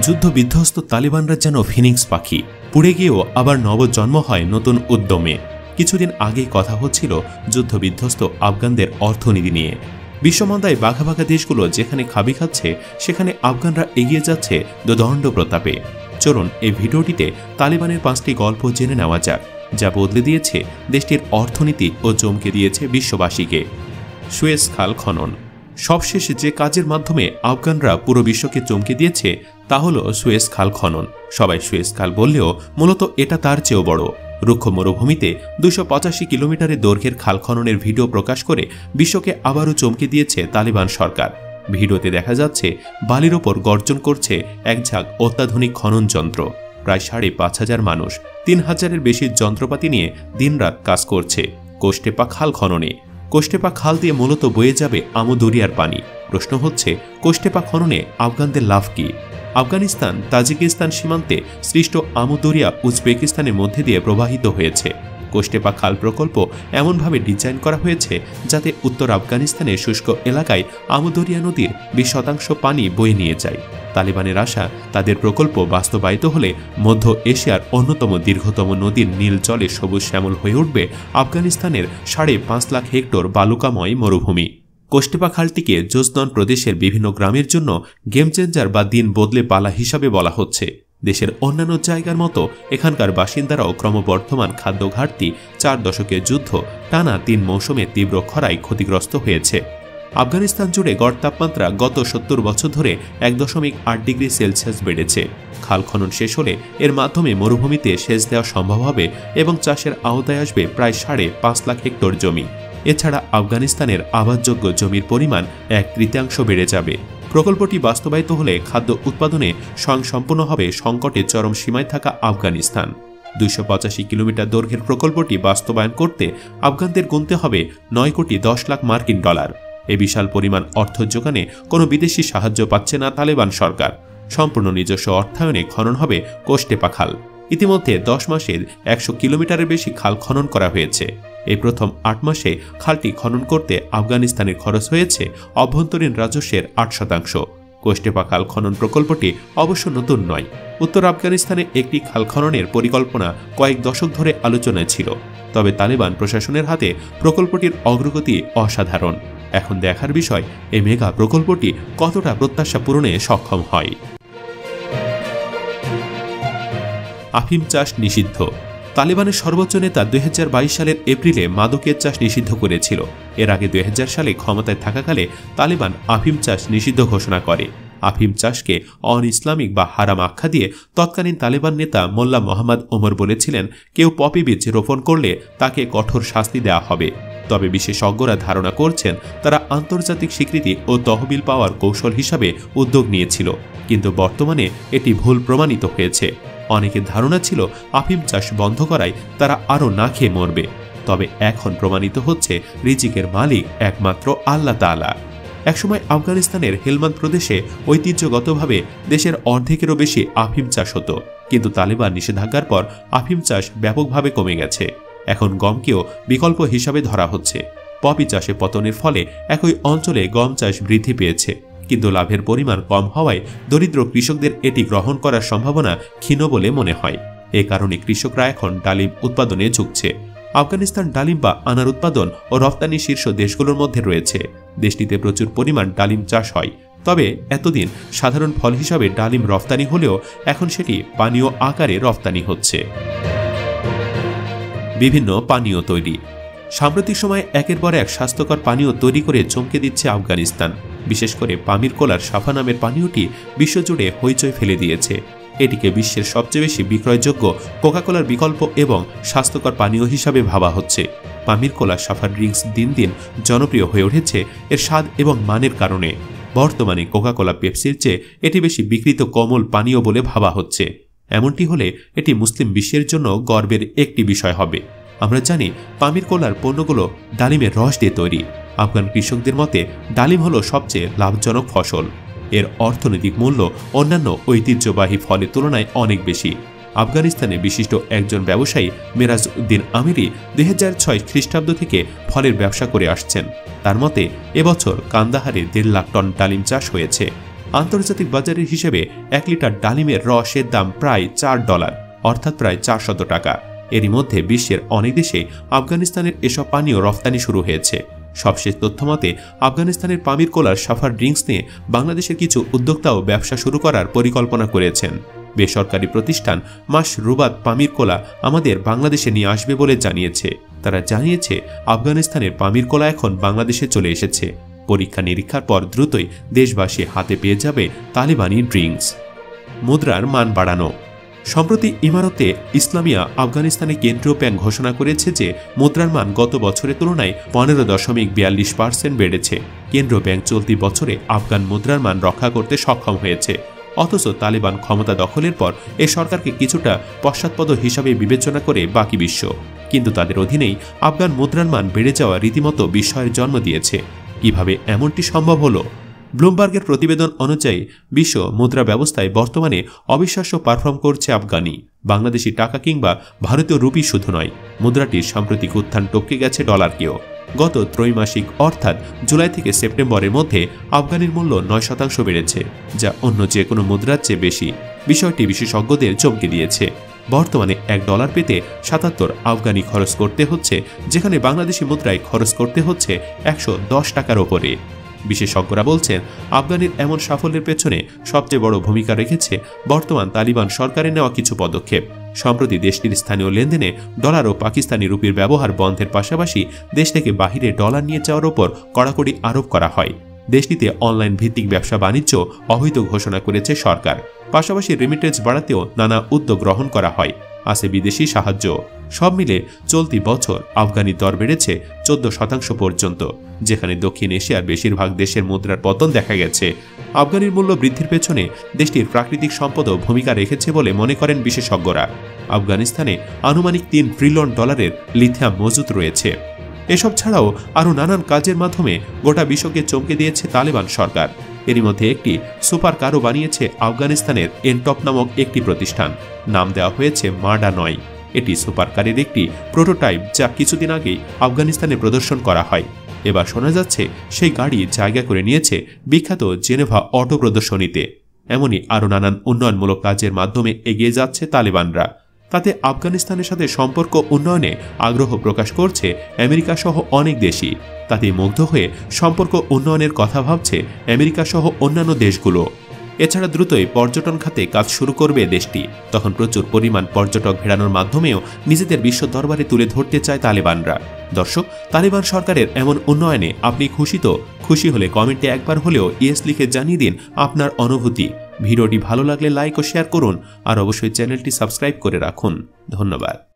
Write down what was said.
যুদ্ধ বিধ্বস্ত তালিবানরা যেন ফিনিক্স পাখি, পুড়ে গিয়েও আবার নবজন্ম হয় নতুন উদ্যমে। কিছুদিন আগেই কথা হচ্ছিল যুদ্ধ বিধ্বস্ত আফগানদের অর্থনীতি নিয়ে। বিশ্বমন্দায় বাঘা বাঘা দেশগুলো যেখানে খাবি খাচ্ছে, সেখানে আফগানরা এগিয়ে যাচ্ছে দোদণ্ড প্রতাপে। চলুন এই ভিডিওটিতে তালিবানের 5টি গল্প জেনে নেওয়া যাক, যা বদলে দিয়েছে দেশটির অর্থনীতি ও চমকে দিয়েছে বিশ্ববাসীকে। সুয়েজ খাল খনন। সবশেষ যে কাজের মাধ্যমে আফগানরা পুরো বিশ্বকে চমকে দিয়েছে তা হল সুয়েজ খাল খনন। সবাই সুয়েজ খাল বললেও মূলত এটা তার চেয়েও বড়। রুক্ষ মরুভূমিতে 285 কিলোমিটারের দৈর্ঘ্যের খাল খননের ভিডিও প্রকাশ করে বিশ্বকে আবারও চমকে দিয়েছে তালিবান সরকার। ভিডিওতে দেখা যাচ্ছে বালির ওপর গর্জন করছে এক ঝাঁক অত্যাধুনিক খনন যন্ত্র। প্রায় 5,500 মানুষ 3,000-এর বেশি যন্ত্রপাতি নিয়ে দিনরাত কাজ করছে কোস্টেপা খাল খননে। কোস্টেপা খাল দিয়ে মূলত বয়ে যাবে আমু দরিয়ার পানি। প্রশ্ন হচ্ছে, কোস্টেপা খননে আফগানদের লাভ কি? আফগানিস্তান তাজিকিস্তান সীমান্তে সৃষ্ট আমু দরিয়া উজবেকিস্তানের মধ্যে দিয়ে প্রবাহিত হয়েছে। কোস্টেপা খাল প্রকল্প এমনভাবে ডিজাইন করা হয়েছে যাতে উত্তর আফগানিস্তানের শুষ্ক এলাকায় আমু দরিয়া নদীর 20% পানি বয়ে নিয়ে যায়। তালিবানের আশা, তাদের প্রকল্প বাস্তবায়িত হলে মধ্য এশিয়ার অন্যতম দীর্ঘতম নদীর নীল জলে সবুজ শ্যামল হয়ে উঠবে আফগানিস্তানের 5.5 লাখ হেক্টর বালুকাময় মরুভূমি। কোস্টেপা খালটিকে জোজনন প্রদেশের বিভিন্ন গ্রামের জন্য গেম চেঞ্জার বা দিন বদলে পালা হিসাবে বলা হচ্ছে। দেশের অন্যান্য জায়গার মতো এখানকার বাসিন্দারাও ক্রমবর্ধমান খাদ্য ঘাটতি, 4 দশকের যুদ্ধ, টানা 3 মৌসুমে তীব্র খরায় ক্ষতিগ্রস্ত হয়েছে। আফগানিস্তান জুড়ে গড় তাপমাত্রা গত 70 বছর ধরে 1.8 ডিগ্রি সেলসিয়াস বেড়েছে। খাল খনন শেষ হলে এর মাধ্যমে মরুভূমিতে সেচ দেওয়া সম্ভব হবে এবং চাষের আওতায় আসবে প্রায় 5.5 লাখ হেক্টর জমি। এছাড়া আফগানিস্তানের আবাদযোগ্য জমির পরিমাণ 1/3 বেড়ে যাবে। প্রকল্পটি বাস্তবায়িত হলে খাদ্য উৎপাদনে স্বয়ংসম্পূর্ণ হবে সংকটের চরম সীমায় থাকা আফগানিস্তান। 285 কিলোমিটার দৈর্ঘ্যের প্রকল্পটি বাস্তবায়ন করতে আফগানদের গুনতে হবে $9.10 কোটি। এই বিশাল পরিমাণ অর্থ যোগানে কোনো বিদেশি সাহায্য পাচ্ছে না তালেবান সরকার। সম্পূর্ণ নিজস্ব অর্থায়নে খনন হবে কোস্টেপা খাল। ইতিমধ্যে 10 মাসের 100 কিলোমিটারের বেশি খাল খনন করা হয়েছে। এই প্রথম 8 মাসে খালটি খনন করতে আফগানিস্তানের খরচ হয়েছে অভ্যন্তরীণ রাজস্বের 8%। কোস্টেপা খাল খনন প্রকল্পটি অবশ্য নতুন নয়। উত্তর আফগানিস্তানে একটি খাল খননের পরিকল্পনা কয়েক দশক ধরে আলোচনায় ছিল। তবে তালেবান প্রশাসনের হাতে প্রকল্পটির অগ্রগতি অসাধারণ। এখন দেখার বিষয় এই মেগা প্রকল্পটি কতটা প্রত্যাশা পূরণে সক্ষম হয়। আফিম চাষ নিষিদ্ধ। তালেবানের সর্বোচ্চ নেতা 2022 সালের এপ্রিলে মাদকের চাষ নিষিদ্ধ করেছিল। এর আগে 2000 সালে ক্ষমতায় থাকাকালে তালেবান আফিম চাষ নিষিদ্ধ ঘোষণা করে। আফিম চাষকে অন ইসলামিক বা হারাম আখ্যা দিয়ে তৎকালীন তালেবান নেতা মোল্লা মোহাম্মদ ওমর বলেছিলেন, কেউ পপি বীজ রোপণ করলে তাকে কঠোর শাস্তি দেওয়া হবে। তবে বিশেষজ্ঞরা ধারণা করছেন তারা আন্তর্জাতিক স্বীকৃতি ও তহবিল পাওয়ার কৌশল হিসাবে উদ্যোগ নিয়েছিল, কিন্তু বর্তমানে এটি ভুল প্রমাণিত হয়েছে। অনেকের ধারণা ছিল আফিম চাষ বন্ধ করায় তারা আরও না খেয়ে মরবে। তবে এখন প্রমাণিত হচ্ছে রিজিকের মালিক একমাত্র আল্লাহ তাআলা। একসময় আফগানিস্তানের হেলমান্দ প্রদেশে ঐতিহ্যগতভাবে দেশের অর্ধেকেরও বেশি আফিম চাষ হতো, কিন্তু তালেবান নিষেধাজ্ঞার পর আফিম চাষ ব্যাপকভাবে কমে গেছে। এখন গমকেও বিকল্প হিসাবে ধরা হচ্ছে। পপি চাষে পতনের ফলে একই অঞ্চলে গম চাষ বৃদ্ধি পেয়েছে, কিন্তু লাভের পরিমাণ কম হওয়ায় দরিদ্র কৃষকদের এটি গ্রহণ করার সম্ভাবনা ক্ষীণ বলে মনে হয়। এ কারণে কৃষকরা এখন ডালিম উৎপাদনে ঝুঁকছে। আফগানিস্তান ডালিম বা আনার উৎপাদন ও রপ্তানি শীর্ষ দেশগুলোর মধ্যে রয়েছে। দেশটিতে প্রচুর পরিমাণ ডালিম চাষ হয়। তবে এতদিন সাধারণ ফল হিসাবে ডালিম রপ্তানি হলেও এখন সেটি পানীয় আকারে রপ্তানি হচ্ছে। বিভিন্ন পানীয় তৈরি। সাম্প্রতিক সময়ে একের পর এক স্বাস্থ্যকর পানীয় তৈরি করে চমকে দিচ্ছে আফগানিস্তান। বিশেষ করে পামির কোলার সাফা নামের পানীয়টি বিশ্বজুড়ে হইচই ফেলে দিয়েছে। এটিকে বিশ্বের সবচেয়ে বেশি বিক্রয়যোগ্য কোকাকোলার বিকল্প এবং স্বাস্থ্যকর পানীয় হিসাবে ভাবা হচ্ছে। পামির কোলা সাফা ড্রিঙ্কস দিন দিন জনপ্রিয় হয়ে উঠেছে এর স্বাদ এবং মানের কারণে। বর্তমানে কোকাকোলা পেপসির চেয়ে এটি বেশি বিক্রিত কোমল পানীয় বলে ভাবা হচ্ছে। এমনটি হলে এটি মুসলিম বিশ্বের জন্য গর্বের একটি বিষয় হবে। আমরা জানি পামির কোলার পণ্যগুলো ডালিমের রস দিয়ে তৈরি। আফগান কৃষকদের মতে ডালিম হলো সবচেয়ে লাভজনক ফসল। এর অর্থনৈতিক মূল্য অন্যান্য ঐতিহ্যবাহী ফলের তুলনায় অনেক বেশি। আফগানিস্তানে বিশিষ্ট একজন ব্যবসায়ী মেরাজ উদ্দিন আমিরি 2006 খ্রিস্টাব্দ থেকে ফলের ব্যবসা করে আসছেন। তার মতে এবছর কান্দাহারে 1.5 লাখ টন ডালিম চাষ হয়েছে। আন্তর্জাতিক বাজারের হিসেবে 1 লিটার ডালিমের রসের দাম প্রায় $4, অর্থাৎ প্রায় 400 টাকা। এরই মধ্যে বিশ্বের অনেক দেশে আফগানিস্তানের এসব পানীয় রফতানি শুরু হয়েছে। সবশেষ তথ্যমতে আফগানিস্তানের পামির কোলার সাফার ড্রিঙ্কস নিয়ে বাংলাদেশের কিছু উদ্যোক্তাও ব্যবসা শুরু করার পরিকল্পনা করেছেন। বেসরকারি প্রতিষ্ঠান মাশরুবাত পামির কোলা আমাদের বাংলাদেশে নিয়ে আসবে বলে জানিয়েছে। তারা জানিয়েছে আফগানিস্তানের পামির কোলা এখন বাংলাদেশে চলে এসেছে। পরীক্ষা নিরীক্ষার পর দ্রুতই দেশবাসী হাতে পেয়ে যাবে তালিবানি ড্রিঙ্কস। মুদ্রার মান বাড়ানো। সম্প্রতি ইমারতে ইসলামিয়া আফগানিস্তানে কেন্দ্রীয় ব্যাংক ঘোষণা করেছে যে মুদ্রার মান গত বছরের তুলনায় 15.42% বেড়েছে। কেন্দ্রীয় ব্যাংক চলতি বছরে আফগান মুদ্রার মান রক্ষা করতে সক্ষম হয়েছে। অথচ তালিবান ক্ষমতা দখলের পর এ সরকারকে কিছুটা পশ্চাৎপদ হিসাবে বিবেচনা করে বাকি বিশ্ব। কিন্তু তাদের অধীনেই আফগান মুদ্রার মান বেড়ে যাওয়া রীতিমতো বিস্ময়ের জন্ম দিয়েছে। কিভাবে এমনটি সম্ভব হলো? ব্লুমবার্গের প্রতিবেদন অনুযায়ী বিশ্ব মুদ্রা ব্যবস্থায় বর্তমানে অবিশ্বাস্য পারফর্ম করছে আফগানি, বাংলাদেশি টাকা কিংবা ভারতীয় রুপি শুধু নয়, মুদ্রাটির সাম্প্রতিক উত্থান টপকে গেছে ডলারকেও। গত ত্রৈমাসিক অর্থাৎ জুলাই থেকে সেপ্টেম্বরের মধ্যে আফগানির মূল্য 9% বেড়েছে, যা অন্য যে কোনো মুদ্রার চেয়ে বেশি। বিষয়টি বিশেষজ্ঞদের চমকে দিয়েছে। বর্তমানে $1 পেতে 77 আফগানি খরচ করতে হচ্ছে, যেখানে বাংলাদেশি মুদ্রায় খরচ করতে হচ্ছে 110 টাকার ওপরে। বিশেষজ্ঞরা বলছেন আফগানির এমন সাফল্যের পেছনে সবচেয়ে বড় ভূমিকা রেখেছে বর্তমান তালিবান সরকারের নেওয়া কিছু পদক্ষেপ। সম্প্রতি দেশটির স্থানীয় লেনদেনে ডলার ও পাকিস্তানি রুপির ব্যবহার বন্ধের পাশাপাশি দেশ থেকে বাহিরে ডলার নিয়ে যাওয়ার ওপর কড়াকড়ি আরোপ করা হয়। দেশটিতে অনলাইন ভিত্তিক ব্যবসা বাণিজ্য অবৈধ ঘোষণা করেছে সরকার। পাশাপাশি রেমিটেন্স বাড়াতেও নানা উদ্যোগ গ্রহণ করা হয়। আছে বিদেশি সাহায্য। সব মিলে চলতি বছর আফগানি দর বেড়েছে 14% পর্যন্ত, যেখানে দক্ষিণ এশিয়ার বেশিরভাগ দেশের মুদ্রার পতন দেখা গেছে। আফগানির মূল্য বৃদ্ধির পেছনে দেশটির প্রাকৃতিক সম্পদও ভূমিকা রেখেছে বলে মনে করেন বিশেষজ্ঞরা। আফগানিস্তানে আনুমানিক $3 ট্রিলিয়ন লিথিয়াম মজুত রয়েছে। এসব ছাড়াও আরও নানান কাজের মাধ্যমে গোটা বিশ্বকে চমকে দিয়েছে তালেবান সরকার। এরই মধ্যে একটি সুপার কারও বানিয়েছে আফগানিস্তানের এনটপ নামক একটি প্রতিষ্ঠান। নাম দেওয়া হয়েছে মার্ডা 9। এটি সুপার কারের একটি প্রোটোটাইপ, যা কিছুদিন আগেই আফগানিস্তানে প্রদর্শন করা হয়। এবার শোনা যাচ্ছে সেই গাড়ি জায়গা করে নিয়েছে বিখ্যাত জেনেভা অটো প্রদর্শনীতে। এমনই আরও নানান উন্নয়নমূলক কাজের মাধ্যমে এগিয়ে যাচ্ছে তালেবানরা। তাতে আফগানিস্তানের সাথে সম্পর্ক উন্নয়নে আগ্রহ প্রকাশ করছে আমেরিকা সহ অনেক দেশই। তাতে মুগ্ধ হয়ে সম্পর্ক উন্নয়নের কথা ভাবছে আমেরিকা সহ অন্যান্য দেশগুলো। এছাড়া দ্রুতই পর্যটন খাতে কাজ শুরু করবে দেশটি। তখন প্রচুর পরিমাণ পর্যটক ভেড়ানোর মাধ্যমেও নিজেদের বিশ্ব দরবারে তুলে ধরতে চায় তালেবানরা। দর্শক, তালেবান সরকারের এমন উন্নয়নে আপনি খুশি তো? খুশি হলে কমেন্টে একবার হলেও ইয়েস লিখে জানিয়ে দিন আপনার অনুভূতি। ভিডিওটি ভালো লাগলে লাইক ও শেয়ার করুন, আর অবশ্যই চ্যানেলটি সাবস্ক্রাইব করে রাখুন। ধন্যবাদ।